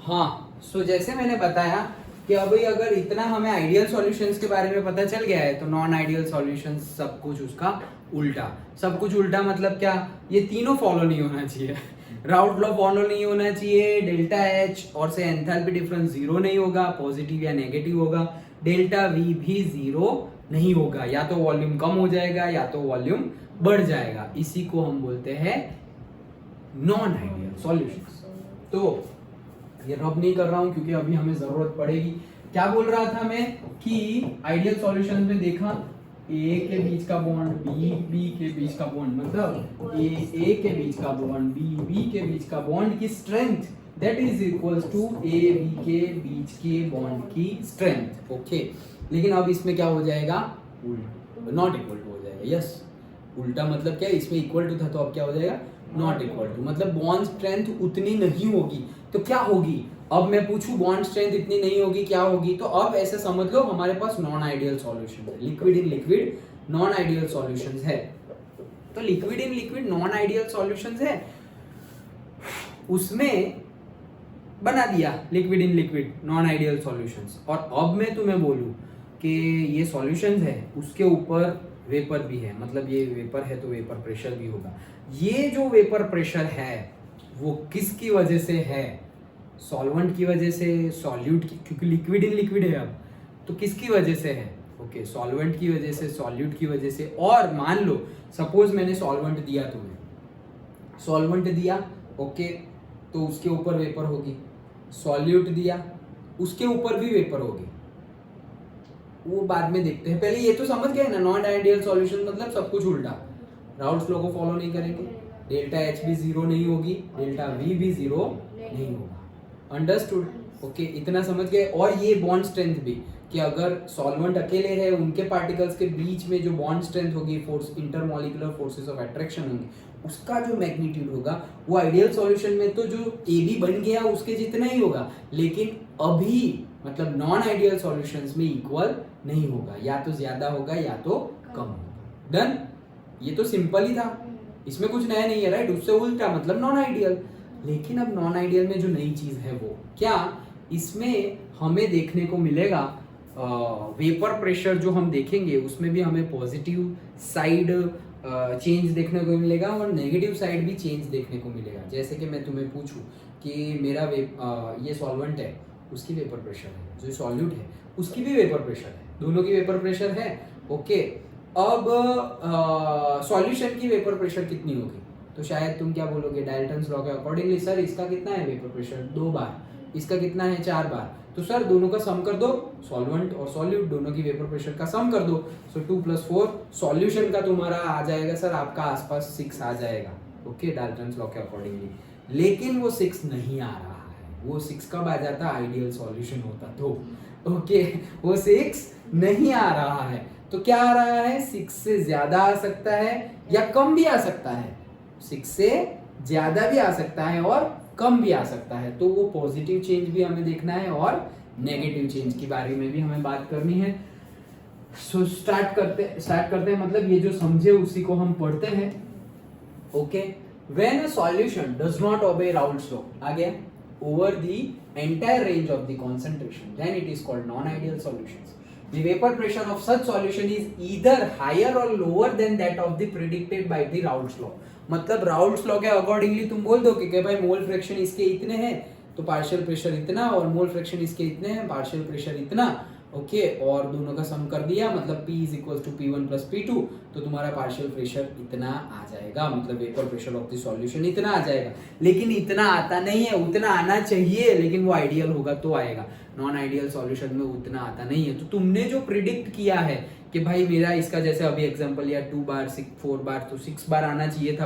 हाँ, सो जैसे मैंने बताया कि अभी अगर इतना हमें आइडियल सॉल्यूशंस के बारे में पता चल गया है तो नॉन आइडियल सॉल्यूशंस सब कुछ उसका उल्टा। सब कुछ उल्टा मतलब क्या, ये तीनों फॉलो नहीं होना चाहिए। राउट लॉ फॉलो नहीं होना चाहिए, डेल्टा एच और से एंथैल्पी डिफरेंस जीरो नहीं होगा, पॉजिटिव या नेगेटिव होगा, डेल्टा वी भी जीरो नहीं होगा, या तो वॉल्यूम कम हो जाएगा या तो वॉल्यूम बढ़ जाएगा। इसी को हम बोलते हैं नॉन आइडियल सॉल्यूशंस। तो ये रब नहीं कर रहा हूं क्योंकि अभी हमें जरूरत पड़ेगी। क्या बोल रहा था मैं कि आइडियल सॉल्यूशंस में देखा ए के बीच का बॉन्ड, बी के बीच का बॉन्ड, मतलब ए के बीच का बॉन्ड, बी के बीच का बॉन्ड की strength that is equals to A B के बीच के बॉन्ड की स्ट्रेंथ। ओके, लेकिन अब इसमें क्या हो जाएगा, नॉट इक्वल टू हो जाएगा। यस, उल्टा मतलब क्या, इसमें इक्वल टू था तो अब क्या हो जाएगा, नॉट इक्वल टू, मतलब बॉन्ड स्ट्रेंथ उतनी नहीं होगी। तो क्या होगी, अब मैं पूछूं बॉन्ड स्ट्रेंथ इतनी नहीं होगी, क्या होगी, तो अब ऐसे समझ लो हमारे पास नॉन आइडियल सॉल्यूशन है, liquid in liquid non ideal solutions है। तो liquid in liquid non ideal solutions है, उसमें बना दिया liquid in liquid non ideal solutions. और अब मैं तुम्हें बोलूं कि ये सॉल्यूशंस है, उसके ऊपर वेपर भी है, मतलब ये वेपर है तो वेपर प्रेशर भी होगा। ये जो वेपर प्रेशर है वो किसकी वजह से है, सॉल्वेंट की वजह से, सॉल्यूट की, क्योंकि लिक्विड इन लिक्विड है अब, तो किसकी वजह से है, ओके, सॉल्वेंट की वजह से, सॉल्यूट की वजह से। और मान लो सपोज मैंने सॉल्वेंट दिया तुम्हें, सॉल्वेंट दिया, ओके, तो उसके ऊपर वेपर होगी, सॉल्यूट दिया उसके ऊपर भी वेपर होगी, वो बाद में देखते हैं। पहले ये तो समझ गए ना, नॉन आइडियल सॉल्यूशन मतलब सब कुछ उल्टा, राउल्स लॉ को फॉलो नहीं करेंगे, डेल्टा एच भी जीरो नहीं होगी, डेल्टा वी भी जीरो नहीं होगा। अंडरस्टूड, ओके, इतना समझ गए। और ये बॉन्ड स्ट्रेंथ भी कि अगर सॉल्वेंट अकेले है, उनके पार्टिकल्स के बीच में जो बॉन्ड स्ट्रेंथ होगी, force, intermolecular forces of attraction होंगे, उसका जो मैग्नीट्यूड होगा वो आइडियल सॉल्यूशन में तो जो ए बी बन गया उसके जितना ही होगा, लेकिन अभी मतलब नॉन आइडियल सॉल्यूशंस में इक्वल नहीं होगा, या तो ज्यादा होगा या तो कम होगा। डन, ये तो सिंपल ही था, इसमें कुछ नया नहीं है, राइट, उससे उल्टा मतलब नॉन आइडियल। लेकिन अब नॉन आइडियल में जो नई चीज है वो क्या, इसमें हमें देखने को मिलेगा वेपर प्रेशर जो हम देखेंगे उसमें भी हमें पॉजिटिव साइड चेंज देखने को मिलेगा और नेगेटिव साइड भी चेंज देखने को मिलेगा। जैसे कि मैं तुम्हें पूछूं कि मेरा ये सॉल्वेंट है, उसकी वेपर प्रेशर है, जो सॉल्यूट है उसकी भी वेपर प्रेशर है, दोनों की वेपर प्रेशर है, ओके। अब सॉल्यूशन की वेपर प्रेशर कितनी होगी, तो शायद तुम क्या बोलोगे, डाल्टन्स लॉ के अकॉर्डिंगली सर इसका कितना है वेपर प्रेशर 2 बार, इसका कितना है 4 बार, तो सर दोनों का सम कर दो, सॉल्वेंट और सॉल्यूट दोनों की वेपर प्रेशर का सम कर दो, सो 2 + 4 सॉल्यूशन का तुम्हारा आ जाएगा सर आपका आसपास 6 आ जाएगा, ओके, डाल्टन्स लॉ के अकॉर्डिंगली। लेकिन वो 6 नहीं आ रहा है, वो 6 कब आ जाता, आइडियल सॉल्यूशन होता तो, ओके, वो 6 नहीं आ रहा है, तो क्या आ रहा है, 6 से ज्यादा आ सकता है या कम भी आ सकता है, 6 से ज्यादा भी आ सकता है और कम भी आ सकता है। तो वो पॉजिटिव चेंज भी हमें देखना है और नेगेटिव चेंज के बारे में भी हमें बात करनी है। सो स्टार्ट करते हैं, मतलब ये जो समझे उसी को हम पढ़ते हैं, okay. When a solution does not obey Raoult's law, आ गया, over the entire range of the concentration, then it is called non ideal solutions. The vapor pressure of such solution is either higher or lower than that of the predicted by the Raoult's law। मतलब Raoult's law के accordingly तुम बोल दो कि भाई mole fraction इसके इतने हैं तो पार्शियल प्रेशर इतना, और मोल फ्रैक्शन इसके इतने हैं पार्शियल प्रेशर इतना, ओके, और दोनों का सम कर दिया, मतलब P = P1 + P2, तो तुम्हारा पार्शियल प्रेशर इतना आ जाएगा, मतलब vapour pressure of the solution इतना आ जाएगा। लेकिन इतना आता नहीं है, उतना आना चाहिए, लेकिन वो आइडियल होगा तो आएगा, नॉन आइडियल सॉल्यूशन में उतना आता नहीं है। तो तुमने जो प्रिडिक्ट किया है कि भाई मेरा इसका जैसे अभी एग्जांपल लिया 2 बार 4 बार, तो 6 बार आना चाहिए था,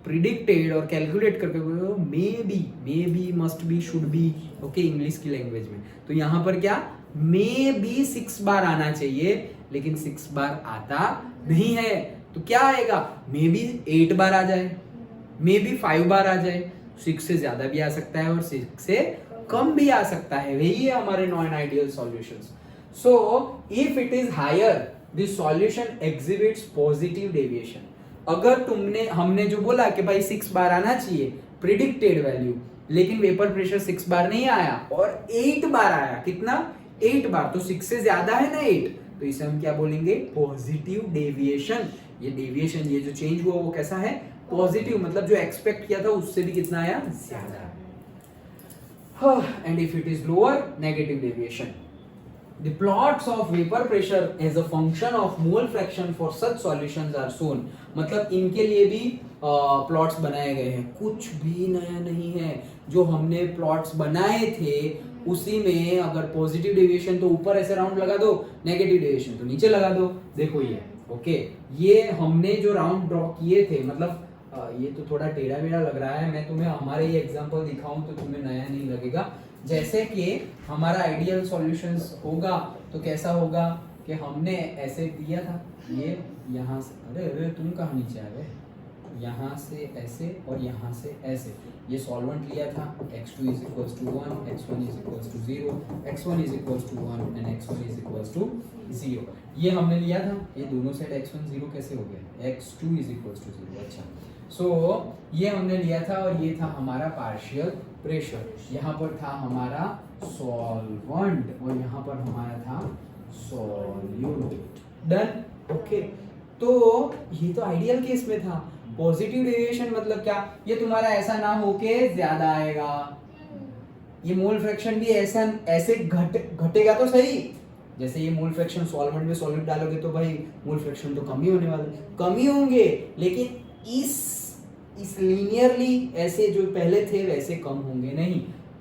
प्रिडिक्टेड और कैलकुलेट करके may be must be should be, okay, English की लैंग्वेज में। तो यहाँ पर क्या, मे बी 6 बार आना चाहिए, लेकिन 6 बार आता नहीं है, तो क्या आएगा, मे बी 8 बार आ जाए, मे बी 5 बार आ जाए, 6 से ज्यादा भी आ सकता है और 6 से कम भी आ सकता है, वही है हमारे non ideal solutions. So if it is higher the solution exhibits positive deviation. अगर हमने जो बोला कि भाई 6 बार आना चाहिए प्रिडिक्टेड वैल्यू, लेकिन वेपर प्रेशर 6 बार नहीं आया और 8 बार आया। कितना? 8 बार। तो 6 से ज्यादा है ना 8, तो इसे हम क्या बोलेंगे? Positive deviation. ये डेविएशन, ये जो चेंज हुआ वो कैसा है? पॉजिटिव, मतलब जो एक्सपेक्ट किया था उससे भी कितना आया? ज्यादा। And if it is lower, negative deviation. The plots of vapor pressure as a function of mole fraction for such solutions are shown। मतलब इनके लिए भी प्लॉट्स बनाए गए हैं, कुछ भी नया नहीं है। जो हमने प्लॉट्स बनाए थे उसी में अगर पॉजिटिव डेविएशन तो ऊपर ऐसे राउंड लगा दो, नेगेटिव डेविएशन तो नीचे लगा दो। देखो ये ओके, ये हमने जो राउंड ड्रॉ किए थे, मतलब ये तो थोड़ा टेढ़ा मेढ़ा लग रहा है, मैं तुम्हें हमारे ये एग्जांपल दिखाऊं तो तुम्हें नया नहीं लगेगा। जैसे कि हमारा आइडियल सॉल्यूशंस होगा तो कैसा होगा कि हमने ऐसे दिया था, ये यहाँ से, अरे तुम कहाँ नीचे आ गए, यहाँ से ऐसे और यहाँ से ऐसे, ये सॉल्वेंट लिया था x2 is equals to 1, x1 is equals to 0, x1 is equals to 1 and x1 is equals to 0। ये हमने लिया था, ये दोनों साइड x1 0 कैसे हो गया? x2 is equals to 0। अच्छा, सो ये हमने लिया था और ये था हमारा पार्शियल प्रेशर। यहाँ पर था हमारा सॉल्वेंट और यहाँ पर हमारा था सॉल्यूट। डन? ओके, तो ये तो आइडियल केस में था। पॉजिटिव डेविएशन मतलब क्या? ये तुम्हारा ऐसा ना हो के ज्यादा आएगा, ये मोल फ्रैक्शन भी ऐसा ऐसे घटेगा तो सही। जैसे ये मोल फ्रैक्शन सॉल्वेंट में सॉल्वेंट डालोगे तो भाई मोल फ्रैक्शन तो कम ही होने वाले, कम ही होंगे, लेकिन इस लीनियरली ऐसे जो पहले थे वैसे कम होंगे नहीं,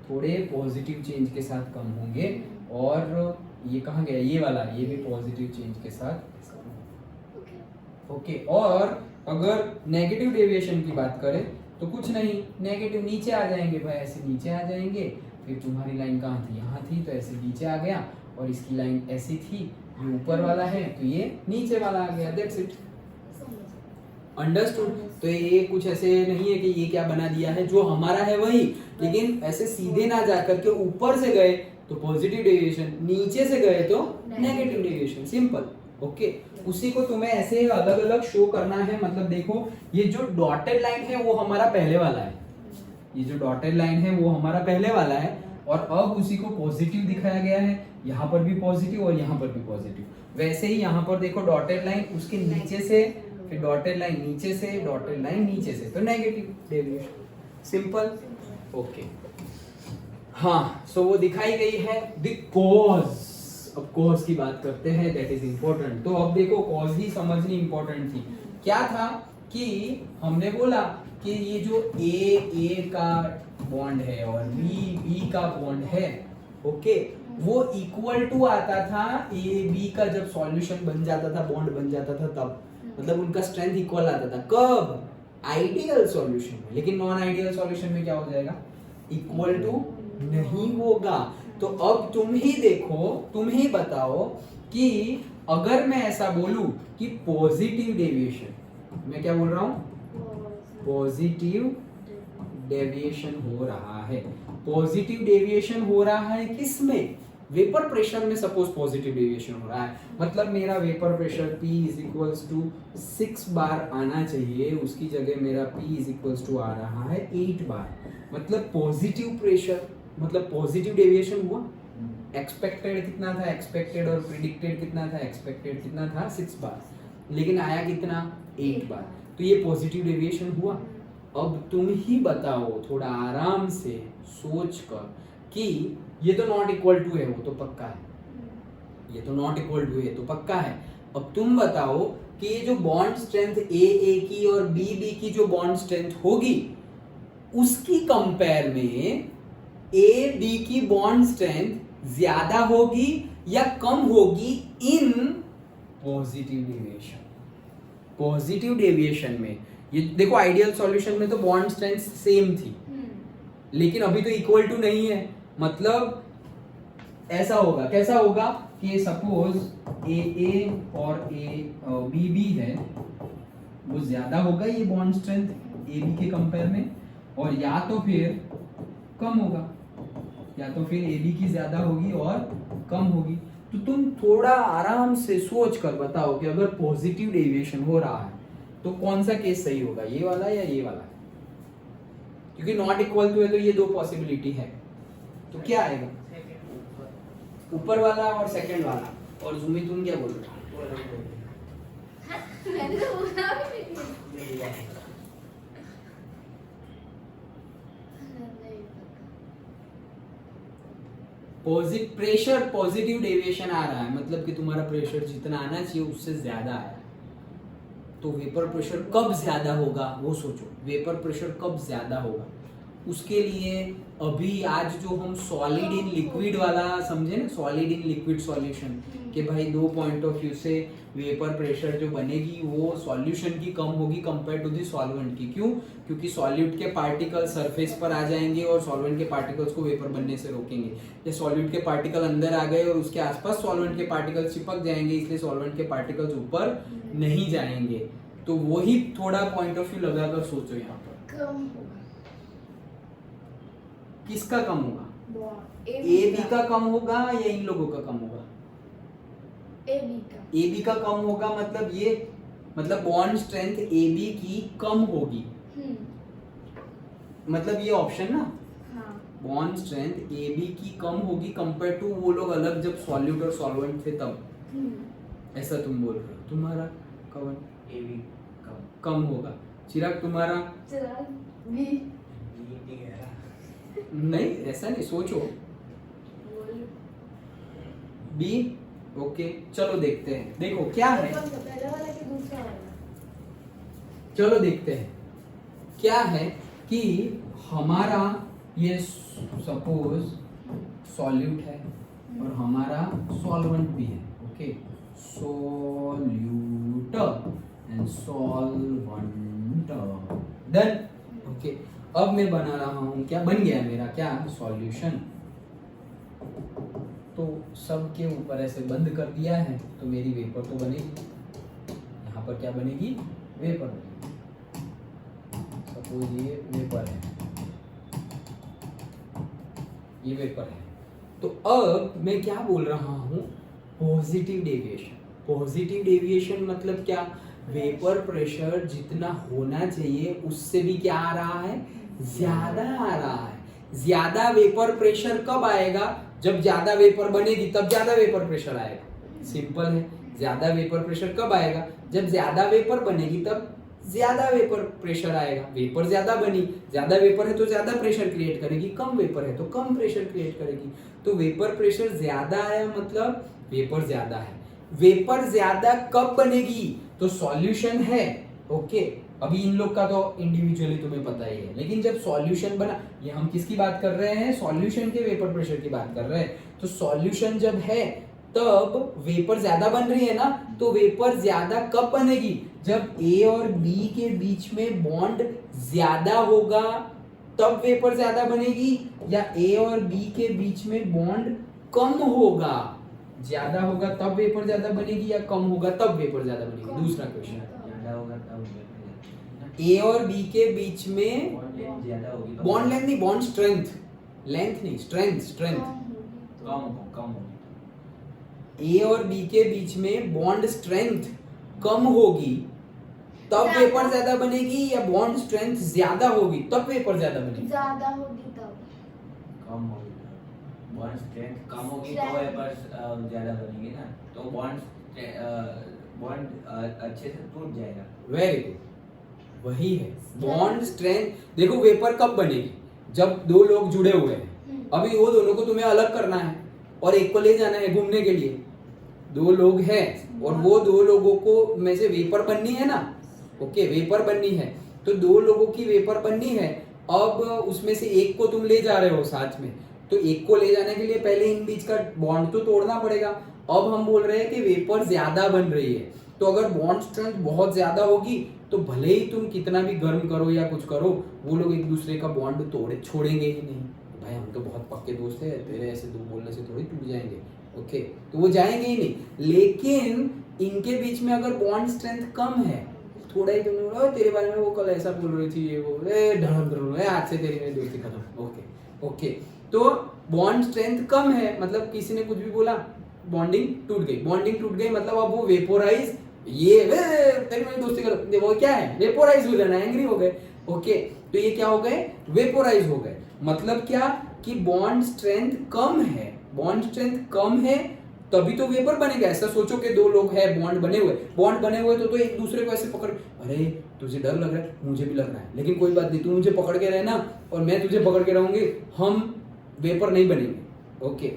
थोड़े पॉजिटिव चेंज के साथ कम होंगे। और ये कहाँ गया? ये वाला, ये भी पॉजिटिव चेंज के साथ। ओके, और अगर नेगेटिव डेविएशन की बात करें तो कुछ नहीं, नेगेटिव नीचे आ जाएंगे भाई, ऐसे नीचे आ जाएंगे। फिर तुम्हारी लाइन कहाँ थी? यहाँ थी, तो ऐसे नीचे आ गया, और इसकी लाइन ऐसी थी, ये ऊपर वाला है तो ये नीचे वाला आ गया। That's it, understood. तो ये कुछ ऐसे नहीं है कि ये क्या बना दिया है, जो हमारा है वही, लेकिन ऐसे सीधे ना जाकर के ऊपर से गए तो पॉजिटिव डेविएशन, नीचे से गए तो नेगेटिव डेविएशन। सिंपल। ओके, उसी को तुम्हें ऐसे अलग अलग शो करना है। मतलब देखो, ये जो डॉटेड लाइन है वो हमारा पहले वाला है, ये जो डॉटेड लाइन है वो हमारा पहले वाला है, और अब उसी को पॉजिटिव दिखाया गया है। यहाँ पर भी पॉजिटिव और यहाँ पर भी पॉजिटिव। वैसे ही यहाँ पर देखो डॉटेड लाइन, उसके नीचे से फिर डॉटेड लाइन नीचे से, डॉटेड लाइन नीचे से, तो नेगेटिव डेविएशन। सिंपल। ओके, हाँ, सो वो दिखाई गई है द कॉज। अब कॉज की बात करते हैं, दैट इज इंपॉर्टेंट। तो अब देखो, कॉज ही समझनी इंपॉर्टेंट थी। क्या था कि हमने बोला कि ये जो ए का बॉन्ड है और बी का बॉन्ड है, ओके, वो इक्वल टू आता था ए बी का, जब सॉल्यूशन बन जाता था, बॉन्ड बन जाता था तब, मतलब उनका स्ट्रेंथ इक्वल आता था। कब? आइडियल सॉल्यूशन में। लेकिन नॉन आइडियल सॉल्यूशन में क्या हो जाएगा? इक्वल टू नहीं होगा। तो अब तुम ही देखो, तुम ही बताओ कि अगर मैं ऐसा बोलूं कि पॉजिटिव डेविएशन, मैं क्या बोल रहा हूं? पॉजिटिव डेविएशन हो रहा है। पॉजिटिव डेविएशन हो रहा है किसमें? वेपर प्रेशर में। सपोज पॉजिटिव डेविएशन हो रहा है, मतलब मेरा vapour pressure P is equals to 6 bar आना चाहिए, उसकी जगह मेरा P इज इक्वल्स टू आ रहा है 8 बार। मतलब पॉजिटिव प्रेशर, मतलब पॉजिटिव डेविएशन हुआ। एक्सपेक्टेड कितना था? एक्सपेक्टेड और प्रिडिक्टेड कितना था? एक्सपेक्टेड कितना था? 6 बार, लेकिन आया कितना? 8 बार। तो ये पॉजिटिव डेविएशन हुआ। अब तुम ही बताओ थोड़ा आराम से सोच कर कि ये तो नॉट इक्वल टू है, वो तो पक्का है, ये तो नॉट इक्वल टू है तो पक्का है। अब तुम बताओ कि ये जो बॉन्ड स्ट्रेंथ ए की और बी की जो बॉन्ड स्ट्रेंथ होगी, उसकी कंपेयर में ए बी की बॉन्ड स्ट्रेंथ ज्यादा होगी या कम होगी in positive deviation? Positive deviation में ये देखो, आइडियल सॉल्यूशन में तो बॉन्ड स्ट्रेंथ सेम थी, लेकिन अभी तो इक्वल टू नहीं है। मतलब ऐसा होगा, कैसा होगा कि सपोज ए और बी है, वो ज्यादा होगा ये बॉन्ड स्ट्रेंथ ए बी के कंपेयर में, और या तो फिर कम होगा, या तो फिर ए बी की ज्यादा होगी और कम होगी। तो तुम थोड़ा आराम से सोच कर बताओ कि अगर पॉजिटिव डेविएशन हो रहा है तो कौन सा केस सही होगा, ये वाला या ये वाला? क्योंकि नॉट इक्वल टू है तो ये दो पॉसिबिलिटी है, तो क्या आएगा? ऊपर वाला और सेकंड वाला। और जुमी तुम क्या बोल रहे हो? मैंने तो बोला भी नहीं। प्रेशर पॉजिटिव डेविएशन आ रहा है, मतलब कि तुम्हारा प्रेशर जितना आना चाहिए उससे ज्यादा आया। तो वेपर प्रेशर कब ज्यादा होगा वो सोचो, वेपर प्रेशर कब ज्यादा होगा उसके लिए अभी आज जो हम सॉलिड इन लिक्विड वाला समझे ना, सॉलिड इन लिक्विड सॉल्यूशन, कि भाई दो पॉइंट ऑफ व्यू से वेपर प्रेशर जो बनेगी वो सॉल्यूशन की कम होगी कंपेयर टू दी सॉल्वेंट की। क्यों? क्योंकि सॉल्यूट के पार्टिकल सरफेस पर आ जाएंगे और सॉल्वेंट के पार्टिकल्स को वेपर बनने से रोकेंगे। या सॉल्यूट के पार्टिकल अंदर आ गए और उसके आसपास सॉल्वेंट के पार्टिकल्स चिपक जाएंगे, इसलिए सॉल्वेंट के पार्टिकल्स ऊपर नहीं जाएंगे। तो वही थोड़ा पॉइंट ऑफ व्यू लगाकर सोचो यहाँ पर, कम होगा। किसका कम होगा? ए बी का कम होगा या इन लोगों का कम होगा? ए बी का कम होगा, मतलब ये मतलब बॉन्ड स्ट्रेंथ ए बी की कम होगी, मतलब ये ऑप्शन ना, बॉन्ड स्ट्रेंथ ए बी की कम होगी कंपेयर टू वो लोग अलग जब सॉल्यूट और सॉल्वेंट थे तब। ऐसा तुम बोल रहे हो। तुम्हारा कवन ए बी कम होगा। चिराग तुम्हारा? बी नहीं, ऐसा नहीं सोचो। बी। ओके, चलो देखते हैं। देखो क्या है, पहला वाला कि दूसरा वाला? चलो देखते हैं क्या है कि हमारा ये सपोज सॉल्यूट है और हमारा सॉल्वेंट भी है। Okay, solute and solvent, done. Okay, अब मैं बना रहा हूं, क्या बन गया मेरा? क्या? सॉल्यूशन। तो सब के ऊपर ऐसे बंद कर दिया है तो मेरी वेपर तो बनेगी। यहाँ पर क्या बनेगी? वेपर बनेगी। सपोज ये वेपर है, ये वेपर है। तो अब मैं क्या बोल रहा हूँ? Positive deviation. पॉजिटिव डेविएशन मतलब क्या? वेपर प्रेशर जितना होना चाहिए उससे भी क्या आ रहा है? ज्यादा आ रहा है। ज्यादा वेपर प्रेशर कब आएगा? जब ज्यादा वेपर बनेगी तब ज्यादा वेपर प्रेशर आएगा। सिंपल है। ज्यादा वेपर प्रेशर कब आएगा? जब ज्यादा वेपर बनेगी तब ज्यादा वेपर प्रेशर आएगा। वेपर ज्यादा बनी, ज्यादा वेपर है तो ज्यादा प्रेशर क्रिएट करेगी, कम वेपर है तो कम प्रेशर क्रिएट करेगी। तो वेपर प्रेशर ज्यादा आया मतलब वेपर ज्यादा है। वेपर ज्यादा कब बनेगी? तो सॉल्यूशन है। ओके, अभी इन लोग का तो इंडिविजुअली तुम्हें पता ही है, लेकिन जब सॉल्यूशन बना, ये हम किसकी बात कर रहे हैं? सॉल्यूशन के वेपर प्रेशर की बात कर रहे हैं। तो सॉल्यूशन जब है तब वेपर ज्यादा बन रही है ना, तो वेपर ज्यादा कब बनेगी? जब ए और बी के बीच में बॉन्ड ज्यादा होगा तब वेपर ज्यादा बनेगी, या ए और बी के बीच में बॉन्ड कम होगा, ज्यादा होगा तब वेपर ज्यादा बनेगी, या कम होगा तब वेपर ज्यादा बनेगी? दूसरा क्वेश्चन। ज्यादा होगा तब ए और बी के बीच में बॉन्ड लेंथ ज्यादा होगी तो बॉन्ड लेंथ नहीं, बॉन्ड स्ट्रेंथ, लेंथ नहीं, स्ट्रेंथ। कम होगी। ए और बी के बीच में बॉन्ड स्ट्रेंथ कम होगी तब वेपर ज्यादा बनेगी, या बॉन्ड स्ट्रेंथ ज्यादा होगी तब वेपर ज्यादा बनेगी? ज्यादा होगी तब। कम होगी, बॉन्ड स्ट्रेंथ कम होगी तो वेपर्स ज्यादा बनेंगे ना, तो बॉन्ड अच्छे से टूट जाएगा। वेरी गुड, वही है बॉन्ड स्ट्रेंथ। देखो वेपर कब बनेगी? जब दो लोग जुड़े हुए हैं। अभी वो दोनों को तुम्हें अलग करना है और एक को ले जाना है घूमने के लिए। दो लोग हैं और वो दो लोगों को में से वेपर बननी है ना। ओके, वेपर बननी है तो दो लोगों की वेपर बननी है। अब उसमें से एक को तुम ले जा रहे हो साथ में, तो एक को ले जाने के लिए पहले इन बीच का बॉन्ड तो तोड़ना पड़ेगा। अब हम बोल रहे हैं कि वेपर ज्यादा बन रही है, तो अगर बॉन्ड स्ट्रेंथ बहुत ज्यादा होगी तो भले ही तुम कितना भी गर्म करो या कुछ करो, वो लोग एक दूसरे का बॉन्ड छोड़ेंगे ही नहीं। भाई हम तो बहुत पक्के दोस्त हैं, तेरे ऐसे दो बोलने से थोड़ी टूट जाएंगे। ओके, तो वो जाएंगे ही नहीं। लेकिन इनके बीच में अगर बॉन्ड स्ट्रेंथ कम है, थोड़ा ही तुमने बोला तेरे बारे में वो कल ऐसा बोल रही थी, ये वो आज से तेरी मेरी दोस्ती खत्म। ओके, तो बॉन्ड स्ट्रेंथ कम है मतलब किसी ने कुछ भी बोला, बॉन्डिंग टूट गई मतलब अब वो वेपोराइज, ये तेरी मेरी दोस्ती खत्म, वो क्या है? वेपोराइज हो जाना, एंग्री हो गए। ओके, तो ये क्या हो गए, वेपोराइज हो गए। मतलब क्या कि बॉन्ड स्ट्रेंथ कम है, बॉन्ड स्ट्रेंथ कम है तभी तो वेपर बनेगा। ऐसा सोचो कि दो लोग हैं, बॉन्ड बने हुए तो एक दूसरे को ऐसे पकड़, अरे तुझे डर लग रहा है, मुझे भी लग रहा है, लेकिन कोई बात नहीं, तू मुझे पकड़ के रहना और मैं तुझे पकड़ के रहूंगी, हम वेपर नहीं बनेंगे। ओके,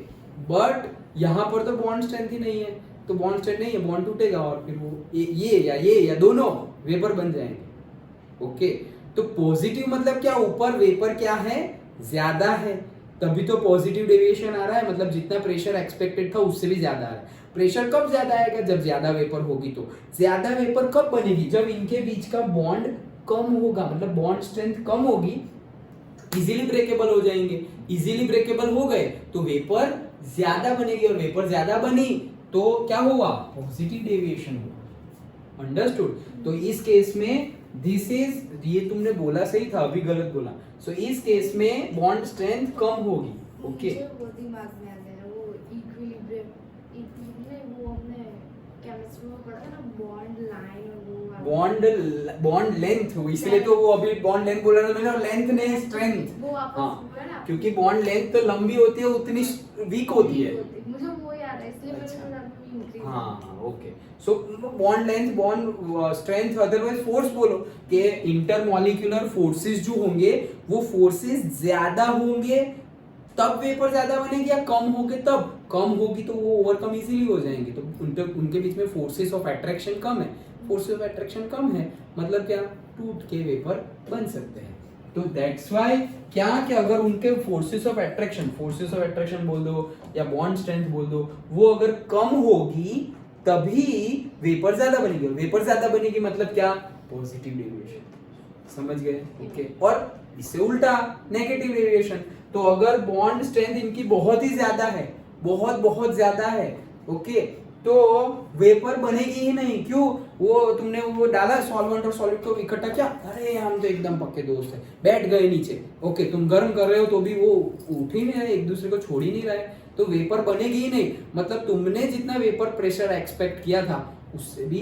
बट यहाँ पर तो बॉन्ड स्ट्रेंथ ही नहीं है, तो बॉन्ड स्ट्रेंथ नहीं है, बॉन्ड टूटेगा और फिर वो ये या दोनों वेपर बन जाएंगे। ओके, तो पॉजिटिव मतलब क्या, ऊपर वेपर क्या है, ज्यादा है, तभी तो पॉजिटिव डेविएशन आ रहा है। मतलब जितना प्रेशर एक्सपेक्टेड था उससे भी ज्यादा आ रहा है। प्रेशर कब ज्यादा आएगा, जब ज्यादा वेपर होगी। तो ज्यादा वेपर कब बनेगी, जब इनके बीच का बॉन्ड कम होगा, मतलब बॉन्ड स्ट्रेंथ कम होगी, इजीली ब्रेकेबल हो जाएंगे। इजीली ब्रेकेबल हो गए तो वेपर ज्यादा बनेगी, और वेपर ज्यादा बनी तो क्या हुआ, पॉजिटिव डेविएशन हुआ। अंडरस्टूड। तो इस केस में दिस इज, ये तुमने बोला सही था, अभी गलत बोला। सो इस केस में बॉन्ड स्ट्रेंथ कम होगी। ओके, वो दिमाग में आ गया, वो इक्विलिब्रियम, वो हमने केमिस्ट्री में पढ़ा ना, बॉन्ड लाइन और वो बॉन्ड लेंथ, इसलिए तो वो अभी बॉन्ड लेंथ बोला ना मैंने, और लेंथ नहीं स्ट्रेंथ। वो आपस हुआ ना, क्योंकि बॉन्ड लेंथ तो लंबी होती है उतनी वीक होती है। मुझे वो याद है, इसलिए मैंने अच्छा। थोड़ा increase हाँ, okay. So bond length, bond strength, otherwise force बोलो कि इंटरमॉलिक्यूलर फोर्सेस जो होंगे वो फोर्सेस ज्यादा होंगे तब वेपर ज्यादा बनेगी, या कम होंगे तब, कम होगी तो वो ओवरकम इजीली हो जाएंगे। तो उनके बीच में फोर्सेस ऑफ अट्रैक्शन कम है, फोर्सेस ऑफ अट्रैक्शन कम है, मतलब क्या, टूट के वेपर बन सकते हैं। तो दैट्स व्हाई क्या कि अगर उनके फोर्सेस ऑफ अट्रैक्शन बोल दो या बॉन्ड स्ट्रेंथ बोल दो, वो अगर कम होगी तभी वेपर ज्यादा बनेगी, और वेपर ज्यादा बनेगी मतलब क्या, पॉजिटिव डेविएशन। समझ गए? ओके। और इससे उल्टा नेगेटिव डेविएशन, तो अगर बॉन्ड स्ट्रेंथ इनकी बहुत ही ज्यादा है, बहुत ज्यादा है, ओके, तो वेपर बनेगी ही नहीं। क्यों? वो तुमने वो डाला सॉल्वेंट और सॉलिड को इकट्ठा किया, अरे हम तो एकदम पक्के दोस्त हैं, बैठ गए नीचे। ओके, तुम गर्म कर रहे हो तो भी वो उठ ही नहीं रहे, एक दूसरे को छोड़ ही नहीं रहे, तो वेपर बनेगी ही नहीं। मतलब तुमने जितना वेपर प्रेशर एक्सपेक्ट किया था उससे भी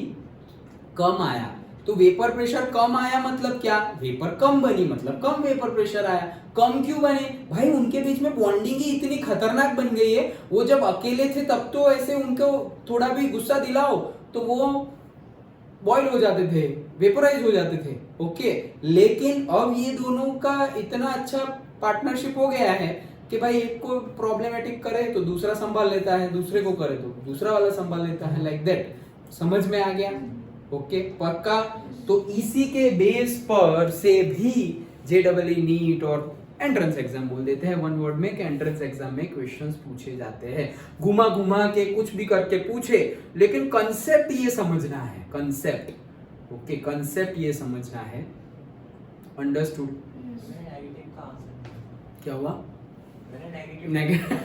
कम आया। तो वेपर प्रेशर कम आया मतलब क्या, वेपर कम बनी, मतलब कम वेपर प्रेशर आया। कम क्यों बने भाई, उनके बीच में बॉन्डिंग ही इतनी खतरनाक बन गई है। वो जब अकेले थे तब तो ऐसे उनको थोड़ा भी गुस्सा दिलाओ तो वो बॉयल हो जाते थे, वेपराइज हो जाते थे। ओके, लेकिन अब ये दोनों का इतना अच्छा पार्टनरशिप हो गया है कि भाई एक को प्रॉब्लमेटिक करे तो दूसरा संभाल लेता है, दूसरे को करे तो दूसरा वाला संभाल लेता है, लाइक दैट। समझ में आ गया? ओके, पक्का। तो इसी के बेस पर से भी जेईई नीट और एंट्रेंस एग्जाम बोल देते हैं वन वर्ड में कि एंट्रेंस एग्जाम में क्वेश्चंस पूछे जाते हैं, घुमा घुमा के कुछ भी करके पूछे, लेकिन कंसेप्ट ये समझना है, कंसेप्ट। ओके, कंसेप्ट ये समझना है। अंडरस्टूड? नेगेटिव का आंसर क्या हुआ? मैंने नेगेटिव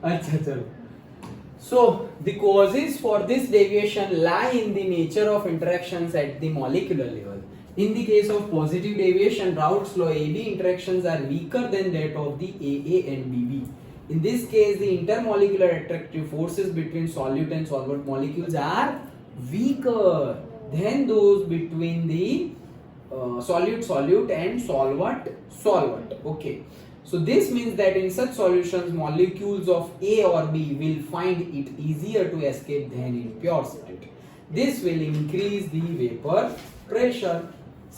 अच्छा, चलो। So, the causes for this deviation lie in the nature of interactions at the molecular level. In the case of positive deviation, Raoult's law AB interactions are weaker than that of the AA and BB. In this case, the intermolecular attractive forces between solute and solvent molecules are weaker than those between the solute and solvent. Okay. So this means that in such solutions, molecules of A or B will find it easier to escape than in pure state. This will increase the vapor pressure.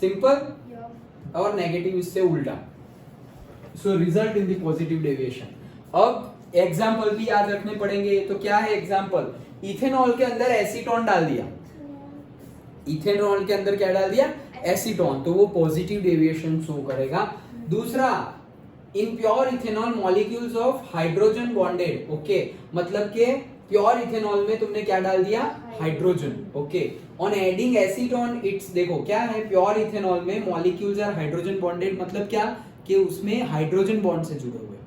Simple? और negative इससे उल्टा। So result in the positive deviation. अब example भी याद रखने पड़ेंगे। तो क्या है एग्जाम्पल? इथेनॉल के अंदर एसीटोन डाल दिया, इथेनॉल के अंदर क्या डाल दिया? एसीटोन, तो वो पॉजिटिव डेविएशन शो करेगा। दूसरा, in pure ethanol molecules of hydrogen bonded. Okay, मतलब के प्योर इथेनॉल में तुमने क्या डाल दिया? Hydrogen. Okay, on adding acetone it's, देखो क्या है, प्योर इथेनॉल में मॉलिक्यूल्स आर हाइड्रोजन बॉन्डेड, मतलब क्या कि उसमें हाइड्रोजन बॉन्ड से जुड़े हुए।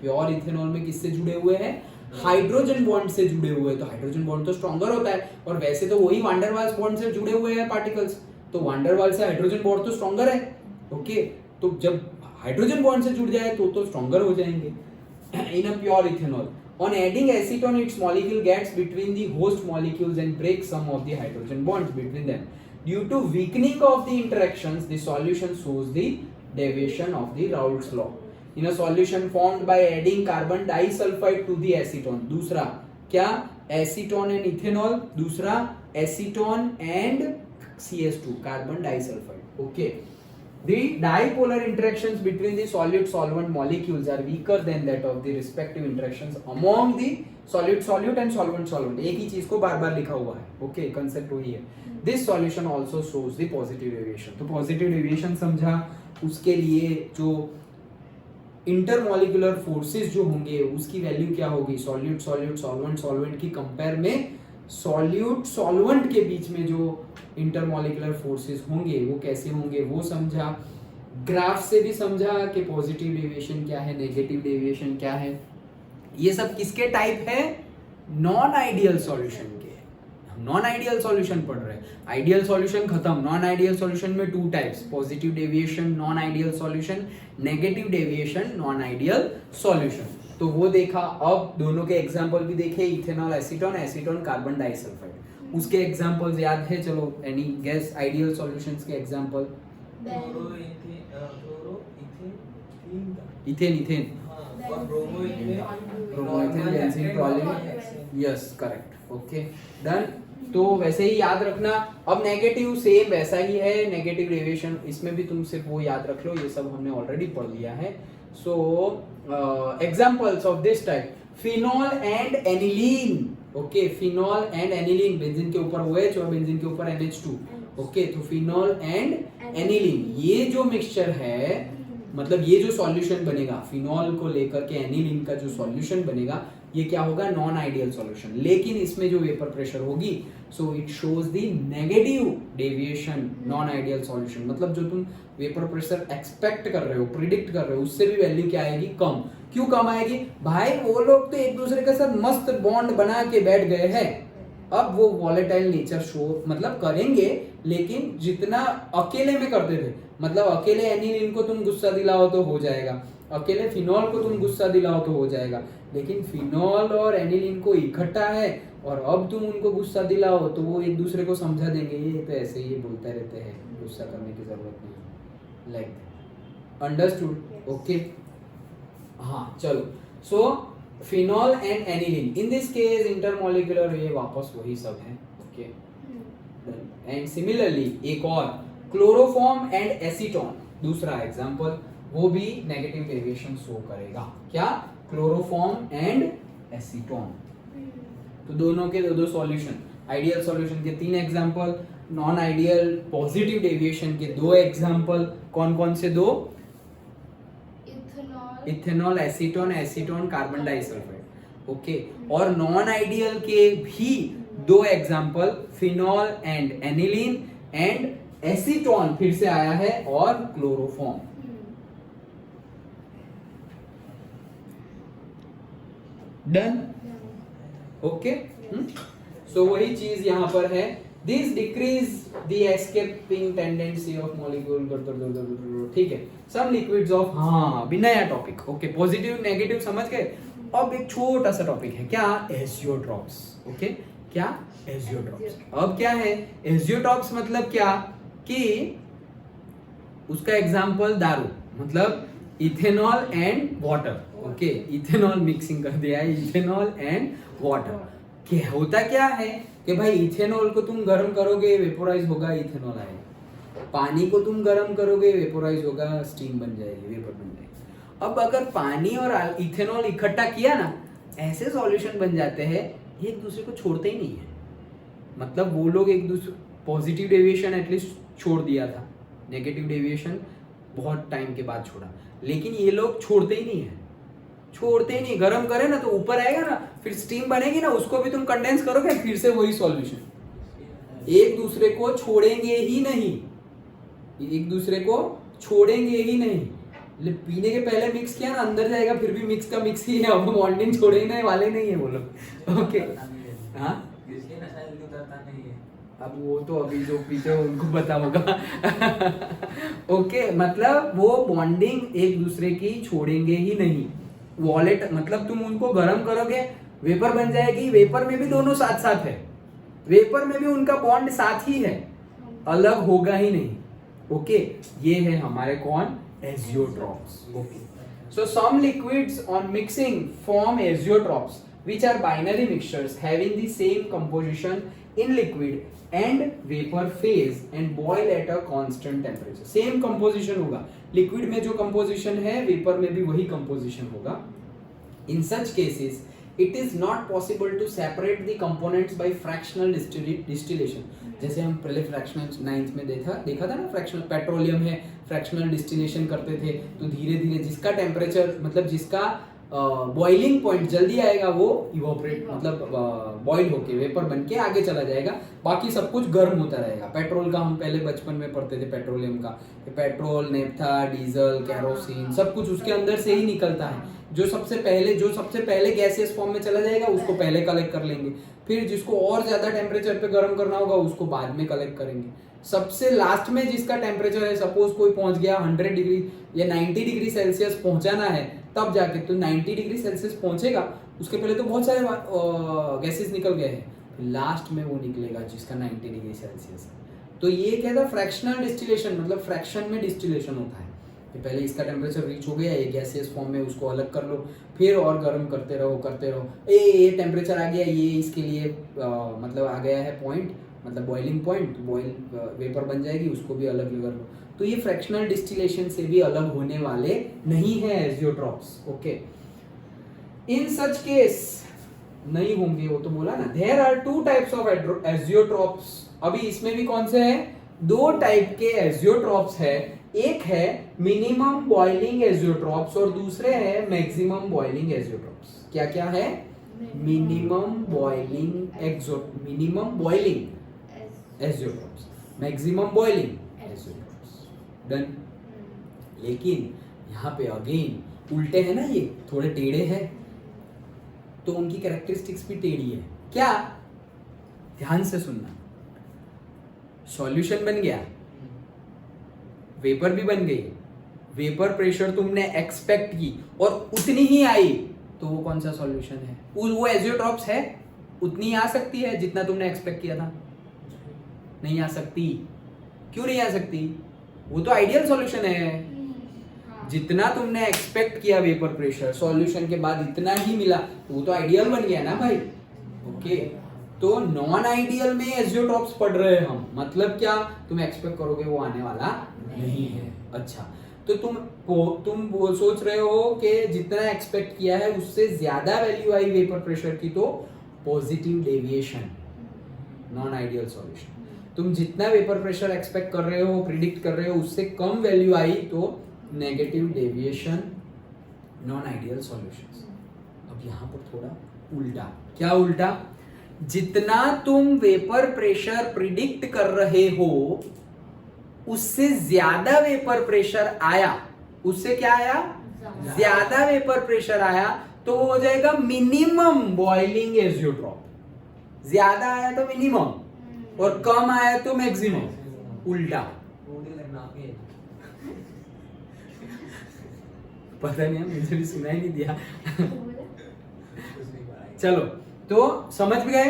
प्योर इथेनॉल में किससे जुड़े हुए हैं? हाइड्रोजन बॉन्ड से जुड़े हुए। तो हाइड्रोजन बॉन्ड तो स्ट्रॉन्गर होता है, और वैसे तो वही वान डेर वाल्स बॉन्ड से जुड़े हुए हैं पार्टिकल्स, तो वान डेर वाल्स से हाइड्रोजन बॉन्ड तो स्ट्रॉन्गर है। ओके, तो जब हाइड्रोजन बॉन्ड से जुड़ जाए तो स्ट्रॉन्गर हो जाएंगे in a pure ethanol. On adding acetone, its molecule gets between the host molecules and breaks some of the hydrogen bonds between them. Due to weakening of the interactions the solution shows the deviation of the Raoult's law in a solution formed by adding carbon disulphide to the acetone. दूसरा क्या, acetone and ethanol, दूसरा acetone and CS2 carbon disulphide. Okay, the dipolar interactions between the solute solvent molecules are weaker than that of the respective interactions among the solute solute and solvent solvent। एक ही चीज को बार बार लिखा हुआ है। Okay, concept वही है। this solution also shows the positive deviation। तो positive deviation समझा, उसके लिए जो इंटरमोलिकुलर फोर्सेस जो होंगे उसकी वैल्यू क्या होगी, सॉल्यूट सॉल्यूट सॉल्वेंट सॉल्वेंट की कंपेयर में सॉल्यूट सॉल्वेंट के बीच में जो इंटरमोलिकुलर फोर्सेस होंगे वो कैसे होंगे वो समझा। ग्राफ से भी समझा कि पॉजिटिव डेविएशन क्या है, नेगेटिव डेविएशन क्या है। ये सब किसके टाइप है, नॉन आइडियल सॉल्यूशन के। हम नॉन आइडियल सॉल्यूशन पढ़ रहे हैं, आइडियल सॉल्यूशन खत्म। नॉन आइडियल सॉल्यूशन में two types, positive deviation non ideal solution, negative deviation non ideal solution. तो वो देखा। अब दोनों के एग्जांपल भी देखे, ethanol acetone, acetone carbon disulphide. उसके एग्जांपल्स याद है, चलो एनी गेस आइडियल सॉल्यूशंस के example. Ethane ethane bromoethane benzene toluene, yes correct. Okay done. तो वैसे ही याद रखना। अब नेगेटिव सेम वैसा ही है, नेगेटिव डेविएशन इसमें भी तुम सिर्फ वो याद रख लो, ये सब हमने ऑलरेडी पढ़ लिया है। So examples of this type, phenol and aniline. Okay, phenol and aniline, benzene के ऊपर OH और बेंजीन के ऊपर NH2। ओके, तो फिनॉल एंड एनिलीन, ये जो मिक्सचर है, मतलब ये जो सॉल्यूशन बनेगा, फिनॉल को लेकर के एनिलीन का जो सॉल्यूशन बनेगा, ये क्या होगा, नॉन आइडियल सॉल्यूशन। लेकिन इसमें जो वेपर प्रेशर होगी, so it shows the negative deviation non ideal solution. मतलब जो तुम वेपर प्रेशर एक्सपेक्ट कर रहे हो, प्रिडिक्ट कर रहे हो, उससे भी वैल्यू क्या आएगी, कम। क्यों कम आएगी भाई, वो लोग तो एक दूसरे के साथ मस्त बॉन्ड बना के बैठ गए हैं। अब वो वॉलेटाइल नेचर शो मतलब करेंगे, लेकिन जितना अकेले में करते थे, मतलब अकेले एनिलीन को तुम गुस्सा दिलाओ तो हो जाएगा, अकेले फिनॉल को तुम गुस्सा दिलाओ तो हो जाएगा, लेकिन फिनॉल और एनिलीन को इकट्ठा है और अब तुम उनको गुस्सा दिलाओ तो वो एक दूसरे को समझा देंगे, ये तो ऐसे ही बोलते रहते हैं, गुस्सा करने की जरूरत नहीं। Like understood? ओके, हाँ चलो। सो phenol and aniline, in this case intermolecular, ये वापस वही सब है। ओके, एंड सिमिलरली एक और क्लोरोफॉर्म एंड एसीटोन, दूसरा एग्जांपल, वो भी नेगेटिव डेविएशन शो करेगा। क्या, क्लोरोफॉर्म एंड एसीटोन। तो दोनों के दो सॉल्यूशन, आइडियल सॉल्यूशन के 3 example, non ideal positive deviation के 2 एग्जांपल। कौन कौन से 2? Ethanol acetone, acetone carbon disulphide. Okay, और नॉन आइडियल के भी 2 example, phenol and aniline and acetone फिर से आया है, और क्लोरोफॉर्म। डन? ओके, सो वही चीज यहां पर है। This decrease the escaping tendency of molecule, ठीक है, सम लिक्विड्स ऑफ, हाँ भी नया टॉपिक। ओके, पॉजिटिव नेगेटिव समझ गए। अब एक छोटा सा टॉपिक है, क्या, एजियोट्रॉप्स। ओके, क्या, एजियोट्रॉप्स। अब क्या है एजियोट्रॉप्स, मतलब क्या कि उसका एग्जांपल दारू, मतलब ethanol and water. Okay, ethanol mixing कर दिया है, इथेनॉल एंड वाटर। क्या होता क्या है कि भाई इथेनॉल को तुम गर्म करोगे, वेपोराइज होगा, इथेनॉल आएगा। पानी को तुम गर्म करोगे, वेपोराइज होगा, स्टीम बन जाएगी, वेपर बन जाएगी। अब अगर पानी और इथेनॉल इकट्ठा किया ना, ऐसे सॉल्यूशन बन जाते हैं, ये एक दूसरे को छोड़ते ही नहीं है। मतलब वो लोग एक दूसरे, पॉजिटिव डेविएशन एटलीस्ट छोड़ दिया था, नेगेटिव डेविएशन बहुत टाइम के बाद छोड़ा, लेकिन ये लोग छोड़ते ही नहीं है, छोड़ते ही नहीं। गरम करे ना तो ऊपर आएगा ना, फिर स्टीम बनेगी ना, उसको भी तुम कंडेंस करोगे, फिर से वही सॉल्यूशन। एक दूसरे को छोड़ेंगे ही नहीं, एक दूसरे को छोड़ेंगे ही नहीं। पीने के पहले मिक्स किया ना, अंदर जाएगा, फिर भी मिक्स का मिक्स ही है। अब बॉन्डिंग छोड़ने वाले नहीं है वो लोग। ओके, हाँ, अब वो तो अभी जो पीते हो उनको पता होगा। ओके, मतलब वो बॉन्डिंग एक दूसरे की छोड़ेंगे ही नहीं। वॉलेट मतलब तुम उनको गर्म करोगे, वेपर बन जाएगी, वेपर में भी दोनों साथ साथ है, वेपर में भी उनका बॉन्ड साथ ही है। अलग होगा ही नहीं. ओके, ये है हमारे कौन, azeotropes. Okay, so some liquids on mixing form azeotrophs, which are binary mixtures having the same composition in liquid and vapor phase and boil at a constant temperature. Same composition होगा, liquid में जो composition है vapor में भी वही composition होगा. In such cases, it is not possible to separate the components by fractional distillation. जैसे हम पहले फ्रैक्शनल 9th में देखा था ना, फ्रैक्शनल पेट्रोलियम है, फ्रैक्शनल डिस्टिलेशन करते थे तो धीरे धीरे जिसका टेम्परेचर मतलब जिसका बॉइलिंग पॉइंट जल्दी आएगा वो इवोपरेट मतलब बॉइल होके वेपर बन के आगे चला जाएगा, बाकी सब कुछ गर्म होता रहेगा. पेट्रोल का हम पहले बचपन में पढ़ते थे, पेट्रोलियम का पेट्रोल, नेफ्था, डीजल, कैरोसिन सब कुछ उसके अंदर से ही निकलता है. जो सबसे पहले गैसियस फॉर्म में चला जाएगा उसको पहले कलेक्ट कर लेंगे, फिर जिसको और ज्यादा टेम्परेचर पे गर्म करना होगा उसको बाद में कलेक्ट करेंगे. सबसे लास्ट में जिसका टेम्परेचर है, सपोज कोई पहुंच गया 100 डिग्री या 90 डिग्री सेल्सियस पहुंचाना है तब जाके तो 90 डिग्री सेल्सियस पहुंचेगा, उसके पहले तो बहुत सारे गैसेस निकल गए हैं, लास्ट में वो निकलेगा जिसका 90 डिग्री सेल्सियस है. तो ये क्या था, फ्रैक्शनल डिस्टिलेशन, मतलब फ्रैक्शन में डिस्टिलेशन होता है कि पहले इसका टेम्परेचर रीच हो गया, ये गैसियस फॉर्म में उसको अलग कर लो, फिर और गर्म करते रहो, ये टेम्परेचर आ गया, ये इसके लिए मतलब आ गया है पॉइंट, मतलब बॉइलिंग पॉइंट, बॉइल वेपर बन जाएगी, उसको भी अलग कर लो. तो ये फ्रैक्शनल डिस्टिलेशन से भी अलग होने वाले नहीं है azeotropes. Okay, in such case नहीं होंगे, वो तो बोला ना. There are 2 types of azeotropes. अभी इसमें भी कौन से हैं, 2 टाइप के एजियोट्रॉप्स है. एक है मिनिमम बॉइलिंग एजियोट्रॉप्स और दूसरे है मैक्सिमम बॉइलिंग एजियोट्रॉप्स. क्या क्या है, minimum boiling azeotropes, maximum boiling azeotropes. Done. लेकिन यहाँ पे अगेन उल्टे हैं ना, ये थोड़े टेढ़े हैं तो उनकी कैरेक्टरिस्टिक्स भी टेढ़ी है. क्या, ध्यान से सुनना. सॉल्यूशन बन गया, वेपर भी बन गई, वेपर प्रेशर तुमने एक्सपेक्ट की और उतनी ही आई, तो वो कौन सा सॉल्यूशन है, वो एजियोट्रॉप्स है. उतनी आ सकती है जितना तुमने एक्सपेक्ट किया था, नहीं आ सकती. क्यों नहीं आ सकती, वो तो आइडियल सॉल्यूशन है. जितना तुमने एक्सपेक्ट किया वेपर प्रेशर, सॉल्यूशन के बाद इतना ही मिला, तो वो तो आइडियल बन गया ना भाई. ओके, तो नॉन आइडियल में एजियोट्रॉप्स पढ़ रहे हैं हम, मतलब क्या, तुम एक्सपेक्ट करोगे वो आने वाला नहीं है. अच्छा, तो तुम वो सोच रहे हो कि जितना एक्सपेक्ट किया है उससे ज्यादा वैल्यू आई वेपर प्रेशर की, तो positive deviation, non ideal solution. तुम जितना वेपर प्रेशर एक्सपेक्ट कर रहे हो, प्रिडिक्ट कर रहे हो, उससे कम वैल्यू आई तो negative deviation, non ideal solutions. अब यहाँ पर थोड़ा उल्टा. क्या उल्टा, जितना तुम वेपर प्रेशर प्रिडिक्ट कर रहे हो उससे ज्यादा वेपर प्रेशर आया, उससे क्या आया, ज्यादा वेपर प्रेशर आया, तो वो हो जाएगा मिनिमम बॉइलिंग एजियोट्रॉप. ज्यादा आया तो मिनिमम और कम आया तो मैक्सिमम. उल्टा. पता नहीं, मुझे भी सुनाई नहीं दिया. चलो, तो समझ गए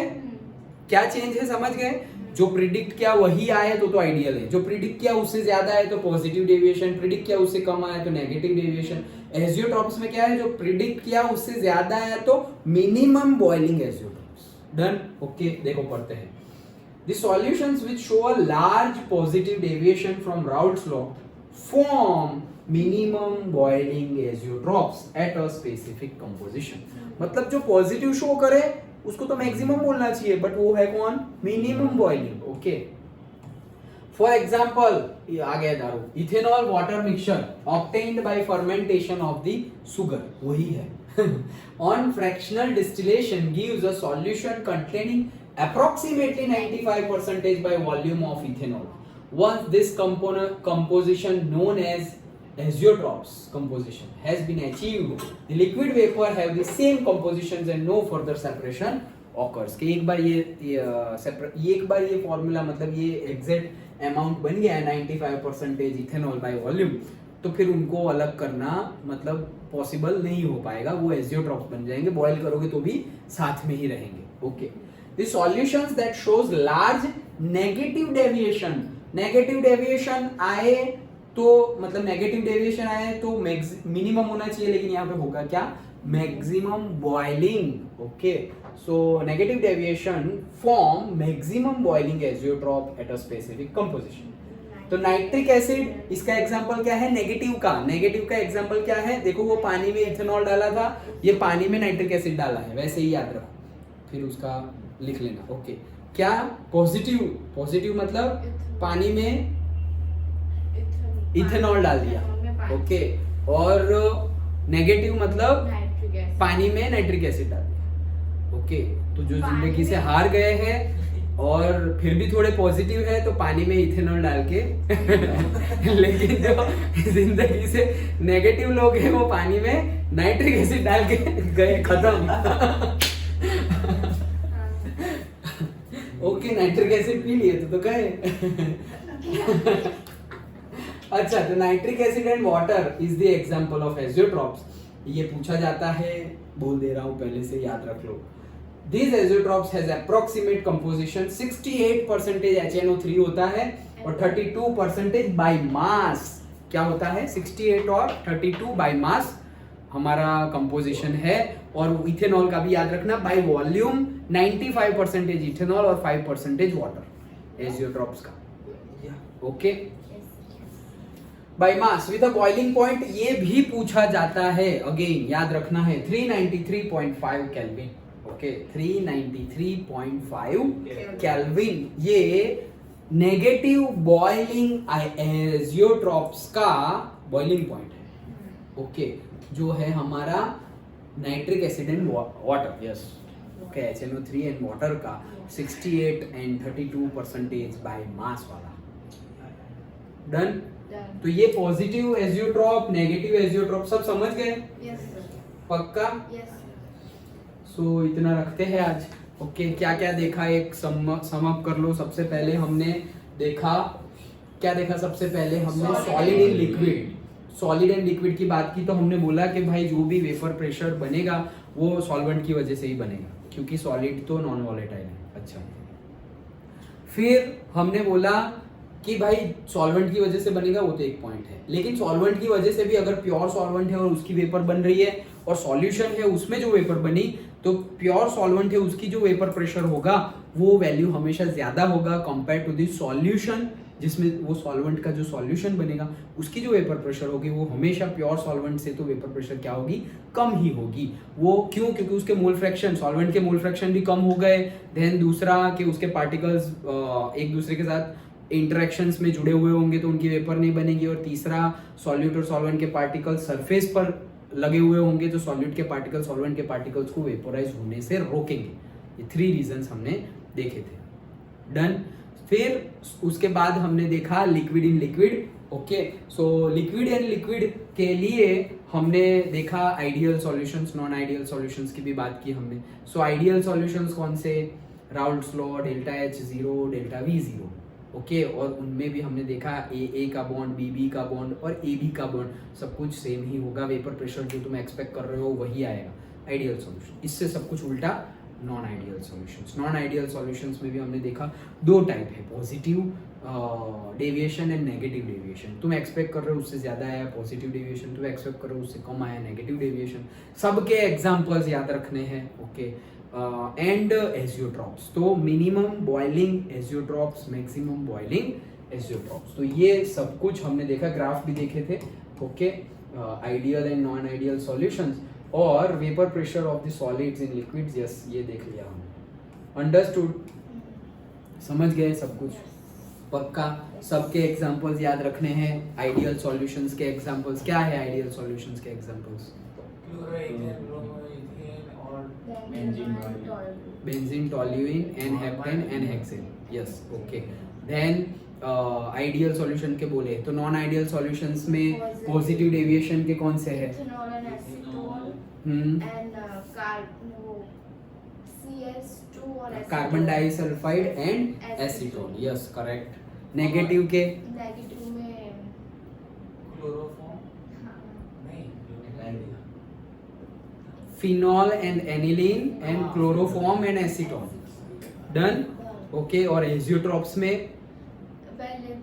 क्या चेंज है, समझ गए. जो प्रिडिक्ट किया वही आए तो आइडियल है, जो प्रिडिक्ट किया उससे ज्यादा है तो पॉजिटिव डेविएशन, प्रिडिक्ट किया उससे कम आया तो नेगेटिव डेविएशन. एजियोट्रॉप्स में क्या है, जो प्रिडिक्ट किया उससे ज्यादा है तो minimum boiling azeotropes. Done. Okay, देखो पढ़ते हैं. The solutions which show a large positive deviation from Raoult's law form minimum boiling azeotrophs at a specific composition. मतलब जो पॉजिटिव शो करे उसको तो मैक्सिमम बोलना चाहिए, बट वो है कौन, minimum boiling. Okay, for example आ गया दारू, ethanol water mixture obtained by fermentation of the sugar, वही है. On fractional distillation gives a solution containing approximately 95% by volume of ethanol. Once this composition known as azeotrophs composition has been achieved, the liquid vapor have the same compositions and no further separation occurs. कि एक बार ये formula मतलब ये exact amount बन गया है 95% ethanol by volume, तो फिर उनको अलग करना मतलब पॉसिबल नहीं हो पाएगा, वो एजियोट्रॉप्स बन जाएंगे. बॉयल करोगे तो भी साथ में ही रहेंगे. Okay, The solutions that shows large negative deviation negative deviation आए तो मतलब नेगेटिव डेविएशन आए तो मिनिमम होना चाहिए, लेकिन यहाँ पे होगा क्या, maximum boiling. Okay, so negative deviation form maximum boiling azeotrope at a specific composition. तो नाइट्रिक एसिड इसका एग्जांपल क्या है, नेगेटिव का। नेगेटिव का एग्जांपल क्या है, देखो वो पानी में इथेनॉल डाला था, ये पानी में नाइट्रिक एसिड डाला है, वैसे ही याद रखो, फिर उसका लिख लेना। ओके, क्या पॉजिटिव, पॉजिटिव मतलब पानी में इथेनॉल डाल दिया। ओके, और नेगेटिव मतलब पानी में नाइट्रिक एसिड डाल दिया। ओके, तो जो जिंदगी से हार गए हैं और फिर भी थोड़े पॉजिटिव है तो पानी में इथेनॉल डाल के लेकिन जो जिंदगी से नेगेटिव लोग हैं वो पानी में नाइट्रिक एसिड डाल के गए, खत्म। ओके, नाइट्रिक एसिड पी लिए तो गए। अच्छा, तो nitric acid and water is the example of azeotropes. ये पूछा जाता है, बोल दे रहा हूं पहले से, याद रख लो। These azeotrops has approximate composition 68% HNO3 होता है और 32% by mass। क्या होता है, 68 और 32 by mass हमारा कंपोजिशन है। और इथेनॉल का भी याद रखना, बाय वॉल्यूम 95% इथेनॉल और 5% वाटर एजियोट्रॉप्स का। Okay, by mass with a boiling point, ये भी पूछा जाता है, अगेन याद रखना है, 393.5 केल्विन। ओके, 393.5 केल्विन ये नेगेटिव बॉइलिंग एजियोट्रॉप्स का बॉइलिंग पॉइंट है। ओके, जो है हमारा nitric acid and water, yes, okay, HNO3 and water का 68 एंड 32% बाय मास वाला। डन। तो ये पॉजिटिव एजियोट्रॉप, नेगेटिव एजियोट्रॉप सब समझ गए? Yes sir. पक्का? यस। सो इतना रखते हैं आज। ओके, क्या क्या देखा, एक सम अप कर लो। सबसे पहले हमने देखा, क्या देखा सबसे पहले हमने, solid in liquid. Solid and liquid की बात की तो हमने बोला कि भाई जो भी वेपर प्रेशर बनेगा वो सॉल्वेंट की वजह से ही बनेगा, क्योंकि सॉलिड तो नॉन वॉलेटाइल है। अच्छा, फिर हमने बोला कि भाई सॉल्वेंट की वजह से बनेगा, वो तो एक पॉइंट है, लेकिन सॉल्वेंट की वजह से भी अगर प्योर सॉल्वेंट है और उसकी वेपर बन रही है और सॉल्यूशन है उसमें जो वेपर बनी, तो प्योर सॉल्वेंट है उसकी जो वेपर प्रेशर होगा वो वैल्यू हमेशा ज्यादा होगा कंपेयर टू द सॉल्यूशन, जिसमें वो सॉल्वेंट का जो सॉल्यूशन बनेगा उसकी जो वेपर प्रेशर होगी वो हमेशा प्योर सॉल्वेंट से तो वेपर प्रेशर क्या होगी, कम ही होगी। वो क्यों? क्योंकि उसके मोल फ्रैक्शन, सॉल्वेंट के मोल फ्रैक्शन भी कम हो गए। देन दूसरा कि उसके पार्टिकल्स एक दूसरे के साथ इंटरेक्शंस में जुड़े हुए होंगे तो उनकी वेपर नहीं बनेगी। और तीसरा, सॉल्यूट और सॉल्वेंट के पार्टिकल्स सरफेस पर लगे हुए होंगे तो सॉल्यूट के पार्टिकल सॉल्वेंट के पार्टिकल्स को वेपोराइज होने से रोकेंगे। ये 3 रीजंस हमने देखे थे। डन। फिर उसके बाद हमने देखा liquid in liquid. Okay, so liquid and liquid के लिए हमने देखा ideal solutions, non ideal solutions की भी बात की हमने। सो आइडियल सॉल्यूशंस कौन से? Raoult's law, delta H0, delta V0। Okay, और उनमें भी हमने देखा A का बॉन्ड, B का बॉन्ड और AB का बॉन्ड सब कुछ सेम ही होगा। वेपर प्रेशर जो तुम एक्सपेक्ट कर रहे हो वही आएगा आइडियल सॉल्यूशन। इससे सब कुछ उल्टा non ideal solutions. Non ideal solutions में भी हमने देखा 2 टाइप है, positive deviation and negative deviation. तुम एक्सपेक्ट कर रहे हो उससे ज्यादा आया पॉजिटिव डेविएशन, तुम एक्सपेक्ट कर रहे हो उससे कम आया नेगेटिव डेविएशन। सबके एग्जांपल्स याद रखने हैं। ओके, एंड एजियोट्रॉप्स, तो minimum boiling azeotropes, maximum boiling azeotropes, तो ये सब कुछ हमने देखा, ग्राफ भी देखे थे। Okay, ideal and non ideal solutions और vapour pressure of the solids in liquids, yes, ये देख लिया हमने। अंडरस्टूड? समझ गए सब कुछ? पक्का? सबके एग्जांपल्स याद रखने हैं। आइडियल सॉल्यूशंस के एग्जांपल्स क्या है? आइडियल सॉल्यूशंस के examples benzene, toluene, n heptane, n hexane. Yes, okay. Then ideal solution के बोले तो नॉन आइडियल सॉल्यूशंस में पॉजिटिव डेविएशन के कौन से हैं? Carbon disulphide and acetone. Yes, correct. Negative के? नेगेटिव में क्लोरोफॉर्म नहीं, phenol and aniline and chloroform and acetone. Done. Okay, और एजियोट्रॉप्स में पहले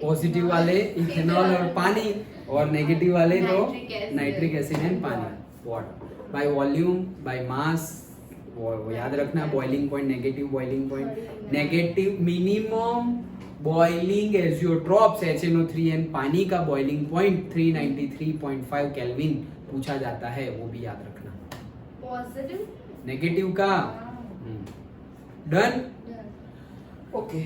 पॉजिटिव वाले इथेनॉल और पानी, और नेगेटिव वाले तो Nitric acid. Nitric acid and पानी, water. By volume, by mass, वो याद रखना, boiling point, negative boiling point, negative minimum boiling azeotropes HNO3 and पानी का बॉइलिंग पॉइंट 393.5 केल्विन पूछा जाता है, वो भी याद रखना। पॉजिटिव नेगेटिव का डन। Done okay